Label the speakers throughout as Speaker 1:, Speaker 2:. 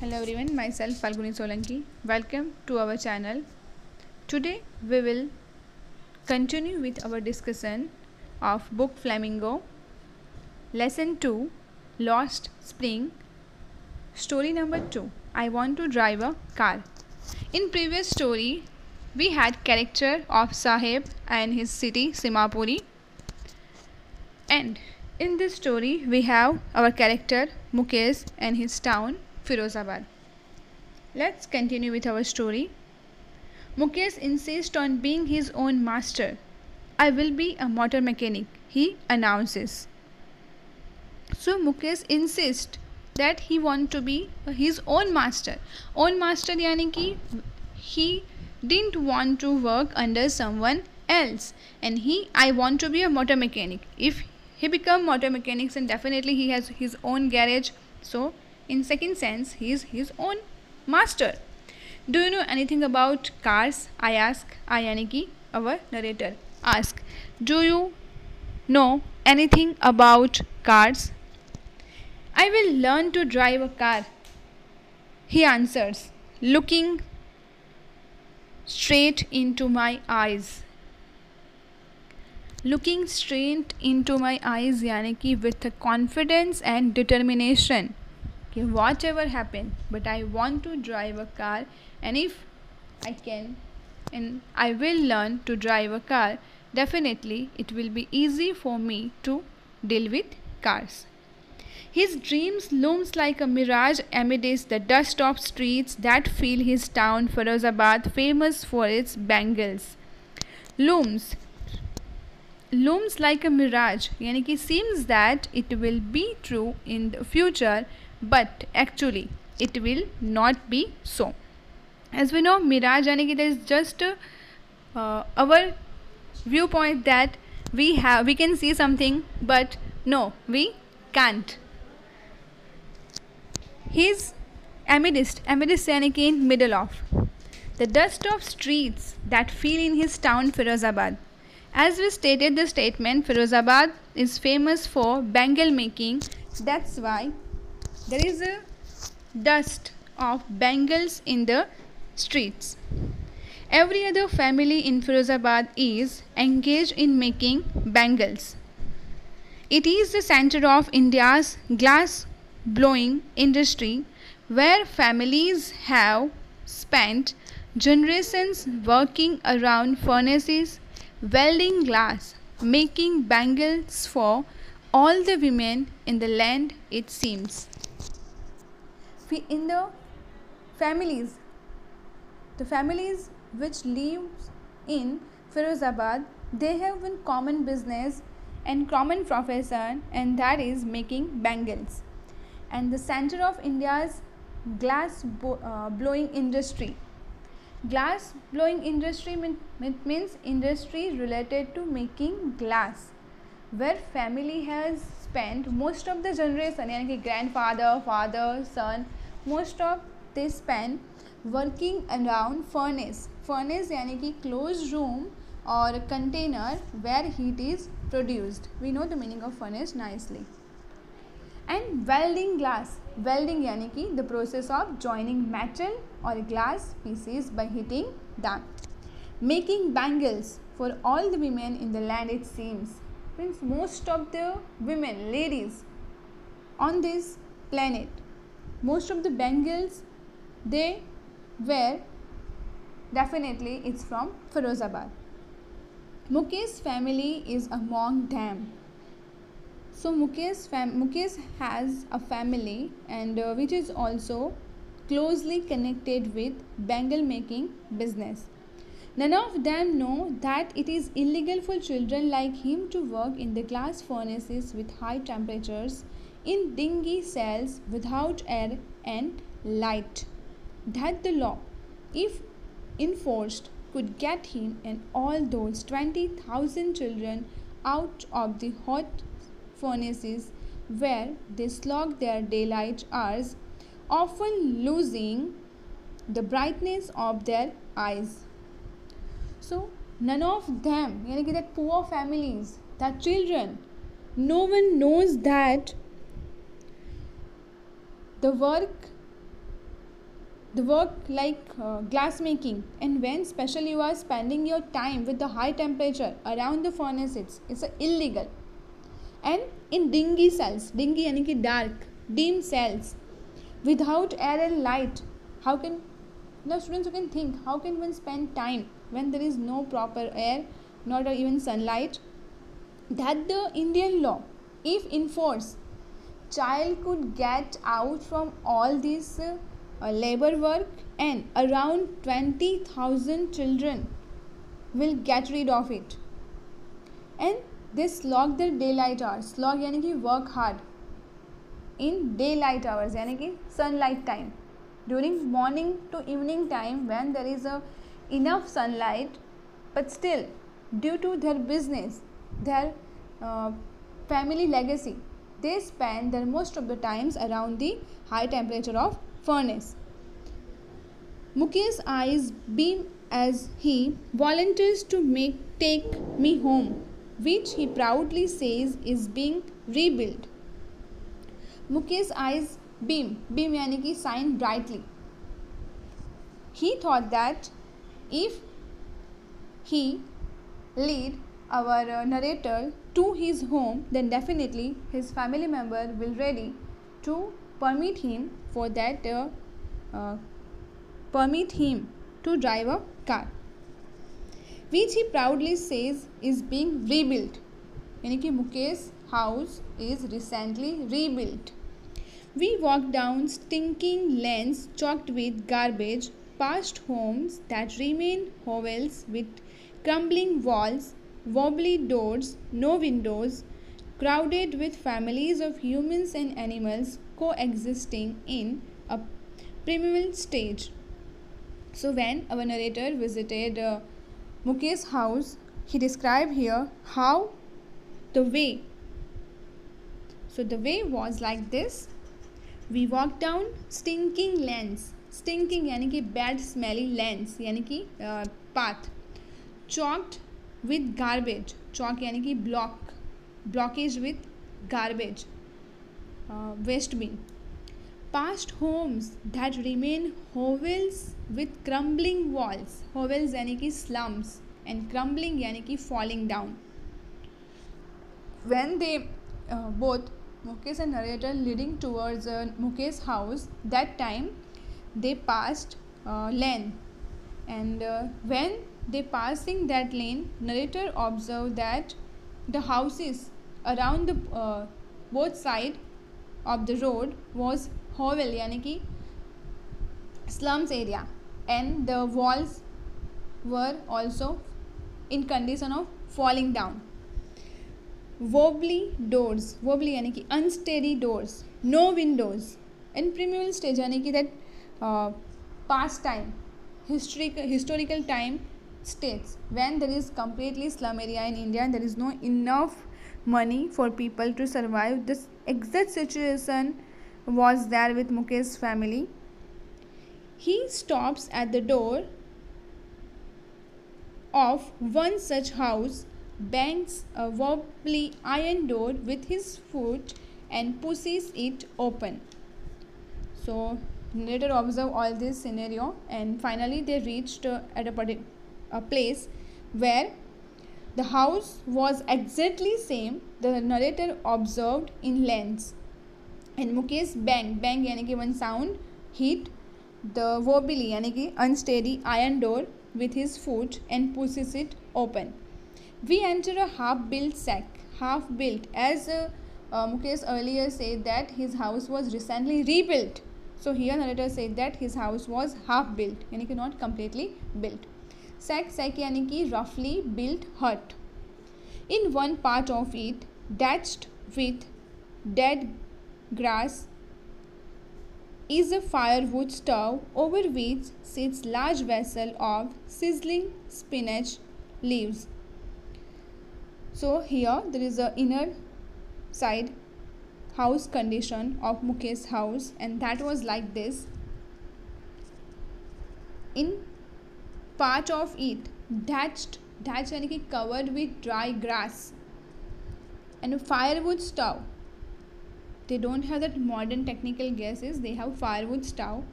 Speaker 1: Hello everyone, myself Falguni Solanki. Welcome to our channel. Today we will continue with our discussion of book Flamingo, lesson 2, Lost Spring, story number 2. I want to drive a car. In previous story, we had character of Sahib and his city Simapuri, and in this story we have our character Mukesh and his town Firozabad. Let's continue with our story. Mukesh insists on being his own master. I will be a motor mechanic, he announces. So Mukesh insists that he wants to be his own master. Own master यानी कि he didn't want to work under someone else, and I want to be a motor mechanic. If he become motor mechanic, then definitely he has his own garage. So in second sense, he is his own master. Do you know anything about cars? I ask. I यानी कि our narrator ask. Do you know anything about cars? I will learn to drive a car, he answers, looking straight into my eyes. Looking straight into my eyes यानी कि with confidence and determination कि whatever happen, but I want to drive a car, and if I can and I will learn to drive a car, definitely it will be easy for me to deal with cars. His dreams looms like a mirage amidst the dust of streets that fill his town Firozabad, famous for its bangles. Looms like a mirage यानी कि seems that it will be true in the future, but actually it will not be so. As we know, mirage यानी कि there is just our viewpoint that we can see something, but no, we can't. His amidst यानी कि in middle of the dust of streets that fill in his town Firozabad. As we stated the statement, Firozabad is famous for bangle making. That's why there is a dust of bangles in the streets. Every other family in Firozabad is engaged in making bangles. It is the center of India's glass blowing industry, where families have spent generations working around furnaces, welding glass, making bangles for all the women in the land, it seems. In the families which live in Firozabad, they have one common business and common profession, and that is making bangles. And the center of India's glass blowing industry. Glass blowing industry means industry related to making glass, where family has spent most of the generation यानी कि grandfather, father, son, most of they spend working around furnace यानी कि closed room or container where heat is produced. We know the meaning of furnace nicely. And welding glass यानी कि the process of joining metal or glass pieces by heating them. Making bangles for all the women in the land, it seems. Means most of the women, ladies on this planet, most of the bangles they wear, definitely it's from Firozabad. Mukesh's family is among them. So Mukesh has a family, and which is also closely connected with bangle making business. None of them know that it is illegal for children like him to work in the glass furnaces with high temperatures, in dingy cells without air and light. That the law, if enforced, could get him and all those 20,000 children out of the hot furnaces where they slog their daylight hours, often losing the brightness of their eyes. So none of them, यानी कि that poor families, that children, no one knows that the work the work like glass making, and when especially you are spending your time with the high temperature around the furnace, it's illegal. And in dingy cells, dingy यानी कि dark dim cells without air and light, how can the students, you can think, how can one spend time when there is no proper air, not even sunlight? That the Indian law, if enforced, child could get out from all this labor work, and around 20,000 children will get rid of it. And they slog their daylight hours. Slog यानी कि work hard in daylight hours यानी कि sunlight time, during morning to evening time when there is enough sunlight, but still due to their business, their family legacy, they spend their most of the times around the high temperature of furnace. Mukesh's eyes beam as he volunteers to take me home, which he proudly says is being rebuilt. Mukesh's eyes beam यानी कि shine brightly. He thought that if he lead our narrator to his home, then definitely his family member will ready to permit him for that permit him to drive a car, which he proudly says is being rebuilt. यानी कि Mukesh house is recently rebuilt. We walked down stinking lanes choked with garbage, past homes that remain hovels with crumbling walls, wobbly doors, no windows, crowded with families of humans and animals coexisting in a primeval stage. So when our narrator visited Mukesh's house, he described here how the way. So the way was like this. We walked down stinking lanes. Stinking यानी कि bad smelly lanes यानी कि path. Choked with garbage. Chalk यानी कि blockage with garbage, waste bin. Past homes that remain hovels with crumbling walls. Hovels यानी कि slums, and crumbling यानी कि falling down. When they both Mukesh and narrator leading towards Mukesh's house, that time they passed lane, and when they passing that lane, narrator observed that the houses around the both side of the road was hovel यानी कि slums area, and the walls were also in condition of falling down. Wobbly doors, wobbly यानी कि unsteady doors, no windows, and primeval stage यानी कि that past time, historical time states when there is completely slum area in India and there is no enough money for people to survive. This exact situation was there with Mukesh's family. He stops at the door of one such house, bangs a wobbly iron door with his foot and pushes it open. So narrator observed all this scenario, and finally they reached at a place where the house was exactly same the narrator observed in lens, and Mukesh bang यानी कि one sound hit the wobbly यानी कि unsteady iron door with his foot and pushes it open. We enter a half-built shack. Half-built, as Mukesh earlier said that his house was recently rebuilt. So here narrator said that his house was half-built, यानी कि not completely built. Shack यानी कि roughly built hut. In one part of it, thatched with dead grass, is a firewood stove over which sits large vessel of sizzling spinach leaves. So here there is a inner side house condition of Mukesh's house, and that was like this. In part of it, thatched यानी कि covered with dry grass, and a firewood stove. They don't have that modern technical gases, they have firewood stove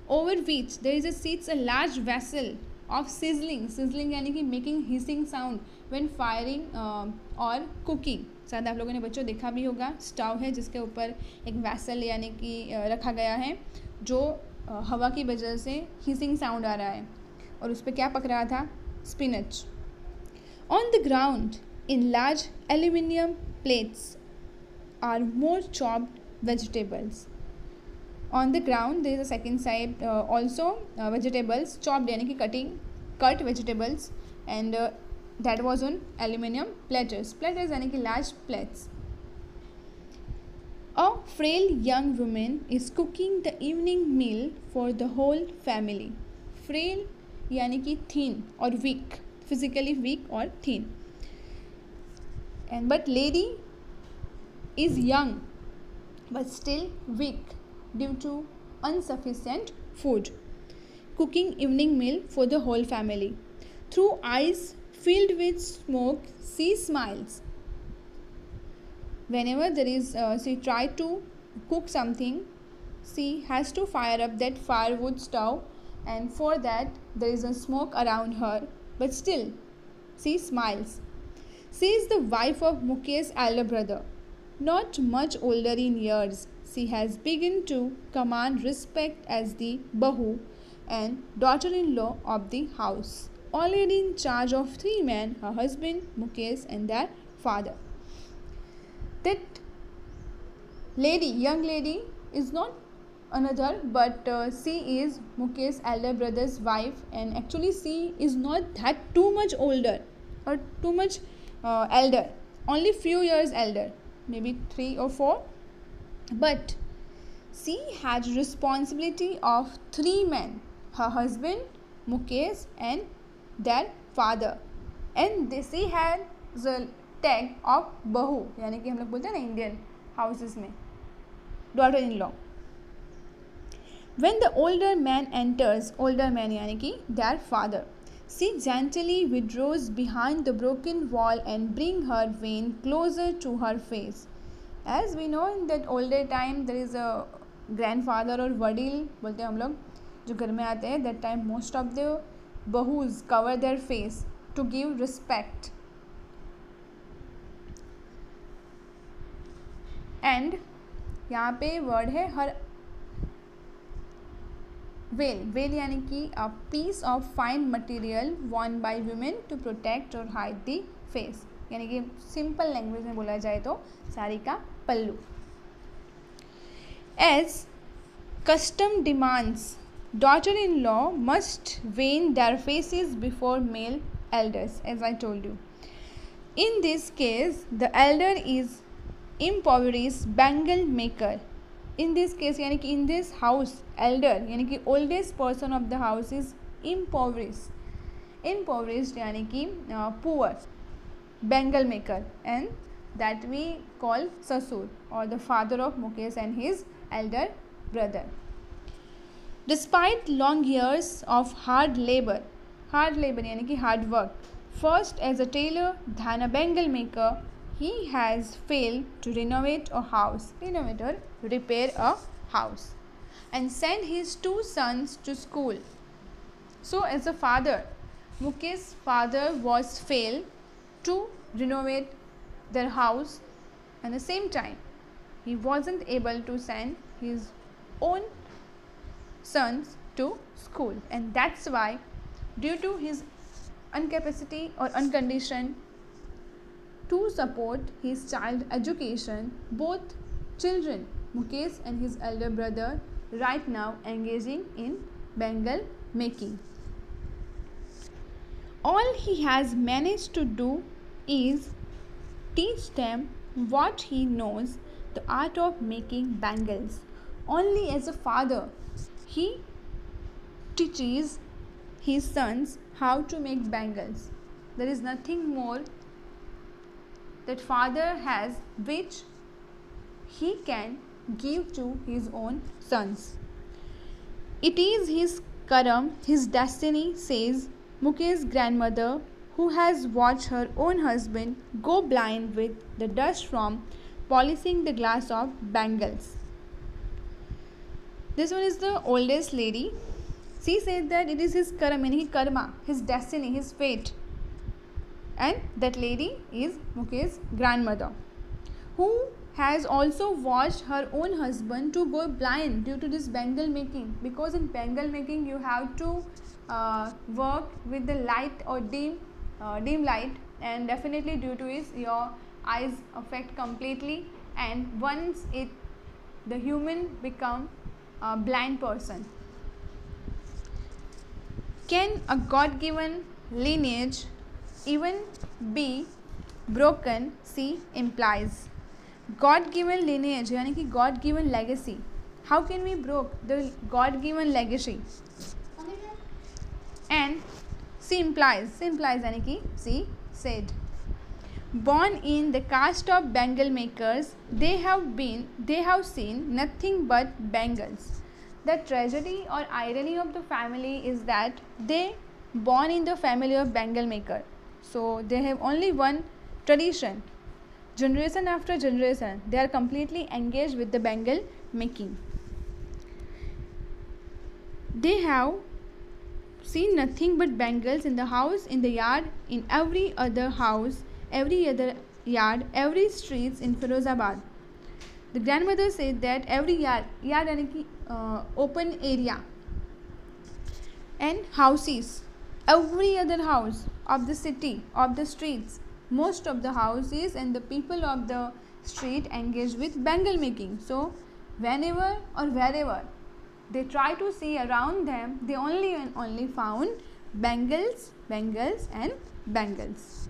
Speaker 1: over which there is a sits a large vessel of sizzling यानी कि making hissing sound when firing or cooking. शायद आप लोगों ने बच्चों देखा भी होगा, स्टव है जिसके ऊपर एक वैसल यानी कि रखा गया है जो हवा की वजह से हिसिंग साउंड आ रहा है, और उस पर क्या पक रहा था, spinach. On the ground in large aluminium plates are more chopped vegetables. On the ground there is a second side also vegetables chopped यानी कि cut vegetables, and that was on aluminum platters यानी कि large plates. A frail young woman is cooking the evening meal for the whole family. Frail यानी कि thin और weak, physically weak or thin. And but lady is young but still weak due to insufficient food. Cooking evening meal for the whole family. Through eyes filled with smoke, she smiles. Whenever there is, she try to cook something, she has to fire up that firewood stove, and for that there is a smoke around her, but still she smiles. She is the wife of Mukesh's elder brother, not much older in years. She has begun to command respect as the bahu and daughter-in-law of the house. Already in charge of 3 men, her husband, Mukesh, and their father. That lady, young lady, is not another, but she is Mukesh's elder brother's wife, and actually she is not that too much older or too much elder, only few years elder, maybe 3 or 4, but she had responsibility of 3 men, her husband, Mukesh, and their father, and she had the tag of bahu यानी कि हम लोग बोलते हैं ना Indian houses में daughter in law. When the older man enters, older man यानी कि their father, she gently withdraws behind the broken wall and bring her vein closer to her face. As we know in that older time there is a grandfather और वडील बोलते हैं हम लोग जो घर में आते हैं, that time most of the bahus cover their face to give respect. And यहाँ पे वर्ड है हर वेल यानी कि a piece of fine material worn by women to protect or hide the face, यानी कि सिंपल लैंग्वेज में बोला जाए तो साड़ी का पल्लू. As custom demands, daughter-in-law must veil their faces before male elders, as I told you. In this case, the elder is impoverished bangle maker. In this case यानी कि in this house, elder यानी कि oldest person of the house is impoverished यानी कि poor bangle maker, and that we call ससुर or the father of Mukesh and his elder brother. Despite long years of hard labor यानी कि hard work, first as a tailor then a bangle maker, he has failed to renovate or repair a house and send his 2 sons to school. So as a father, Mukesh's father was failed to renovate their house, and at the same time he wasn't able to send his own sons to school, and that's why, due to his incapacity or uncondition to support his child education, both children, Mukesh and his elder brother, right now engaging in bangle making. All he has managed to do is teach them what he knows, the art of making bangles. Only as a father he teaches his sons how to make bangles. There is nothing more that father has which he can give to his own sons. It is his karam, his destiny, says Mukesh's grandmother, who has watched her own husband go blind with the dust from polishing the glass of bangles. This one is the oldest lady. She said that it is his karma, his destiny, his fate. And that lady is Mukesh's grandmother, who has also watched her own husband to go blind due to this bangle making, because in bangle making you have to work with the light or dim light, and definitely due to it your eyes affect completely, and once the human become a blind person. Can a God-given lineage even be broken? C implies. God-given lineage यानी कि God-given legacy. How can we broke the God-given legacy? And C implies. C implies यानी कि C said. Born in the caste of bangle makers, they have seen nothing but bangles. The tragedy or irony of the family is that they born in the family of bangle maker. So they have only one tradition. Generation after generation, they are completely engaged with the bangle making. They have seen nothing but bangles in the house, in the yard, in every other house, every other yard, every streets in Firozabad. The grandmother said that every yard यानी कि open area, and houses, every other house of the city, of the streets, most of the houses and the people of the street engaged with bangle making. So whenever or wherever they try to see around them, they only and only found bangles and bangles.